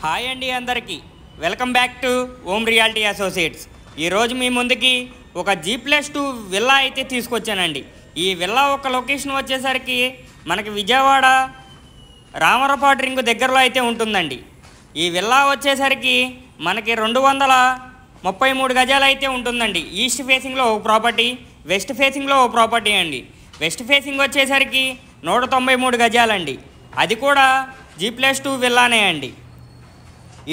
Hi అండి అందరికీ welcome back two ohm reality associates. ఈరోజు మీ ముందుకి ఒక G+2 విల్లా అయితే తీసుకొచ్చానండి. ఈ విల్లా ఒక లొకేషన్ వచ్చేసరికి మనకి విజయవాడ రామరపాటు రింగ్ దగ్గరలో అయితే ఉంటుందండి. ఈ విల్లా వచ్చేసరికి మనకి 233 గజాలు అయితే ఉంటుందండి. ఈస్ట్ ఫేసింగ్లో ఒక ప్రాపర్టీ, వెస్ట్ ఫేసింగ్లో ఒక ప్రాపర్టీ అండి. వెస్ట్ ఫేసింగ్ వచ్చేసరికి 193 గజాలండి. అది కూడా G+2 విల్లానే అండి.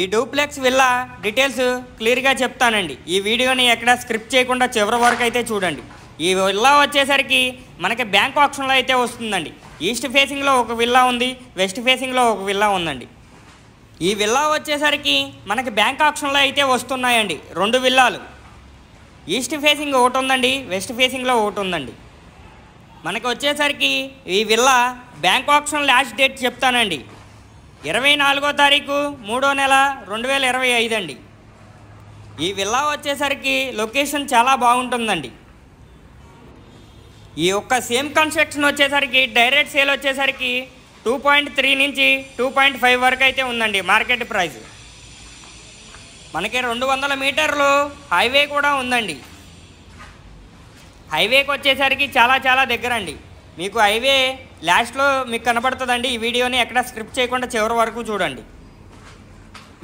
ఈ డూప్లెక్స్ విల్లా డీటెయిల్స్ క్లియర్గా చెప్తానండి. ఈ వీడియోని ఎక్కడ స్క్రిప్ట్ చేయకుండా చివరి వరకు అయితే చూడండి. ఈ విల్లా వచ్చేసరికి మనకి బ్యాంక్ ఆప్షన్లో అయితే వస్తుందండి. ఈస్ట్ ఫేసింగ్లో ఒక విల్లా ఉంది, వెస్ట్ ఫేసింగ్లో ఒక విల్లా ఉందండి. ఈ విల్లా వచ్చేసరికి మనకి బ్యాంక్ ఆప్షన్లో అయితే వస్తున్నాయండి. 2 విల్లాలు, ఈస్ట్ ఫేసింగ్ ఒకటి ఉందండి, వెస్ట్ ఫేసింగ్లో ఒకటి ఉందండి. మనకి వచ్చేసరికి ఈ villa bank option last date చెప్తానండి. 24వ తారీఖు 3వ నెల 2025 అండి. ఈ విల్లా వచ్చేసరికి లొకేషన్ చాలా బాగుంటుందండి. ఈ యొక్క సేమ్ కన్స్ట్రక్షన్ వచ్చేసరికి డైరెక్ట్ సేల్ వచ్చేసరికి 2.3 నుంచి 2.5 వరకు అయితే ఉందండి మార్కెట్ ప్రైస్. మనకి 200 మీటర్లు హైవే కూడా ఉందండి. హైవేకి వచ్చేసరికి చాలా దగ్గర అండి. మీకు హైవే లాస్ట్లో మీకు కనపడుతుందండి. ఈ వీడియోని ఎక్కడ స్క్రిప్ట్ చేయకుండా చివరి వరకు చూడండి.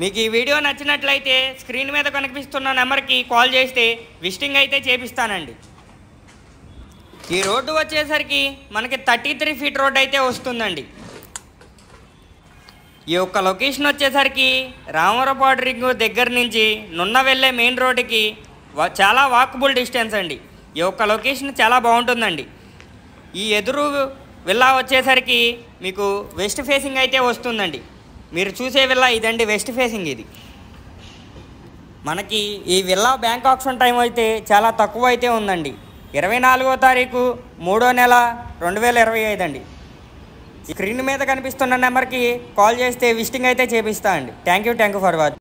మీకు ఈ వీడియో నచ్చినట్లయితే స్క్రీన్ మీద కనిపిస్తున్న నెంబర్కి కాల్ చేస్తే విజిటింగ్ అయితే చేపిస్తానండి. ఈ రోడ్డు వచ్చేసరికి మనకి 33 ఫీట్ రోడ్ అయితే వస్తుందండి. ఈ యొక్క లొకేషన్ వచ్చేసరికి రామరపాటు రింగ్ దగ్గర నుంచి నున్న వెళ్ళే మెయిన్ రోడ్డుకి చాలా వాకబుల్ డిస్టెన్స్ అండి. ఈ యొక్క లొకేషన్ చాలా బాగుంటుందండి. ఈ ఎదురు విల్లా వచ్చేసరికి మీకు వెస్ట్ ఫేసింగ్ అయితే వస్తుందండి. మీరు చూసే విల్లా ఇదండి, వెస్ట్ ఫేసింగ్ ఇది. మనకి ఈ విల్లా బ్యాంక్ ఆప్షన్ టైం అయితే చాలా తక్కువ అయితే ఉందండి. 24వ తారీఖు 3వ నెల 2025 అండి. స్క్రీన్ మీద కనిపిస్తున్న నెంబర్కి కాల్ చేస్తే విజిటింగ్ అయితే చేపిస్తా అండి. Thank you for watching.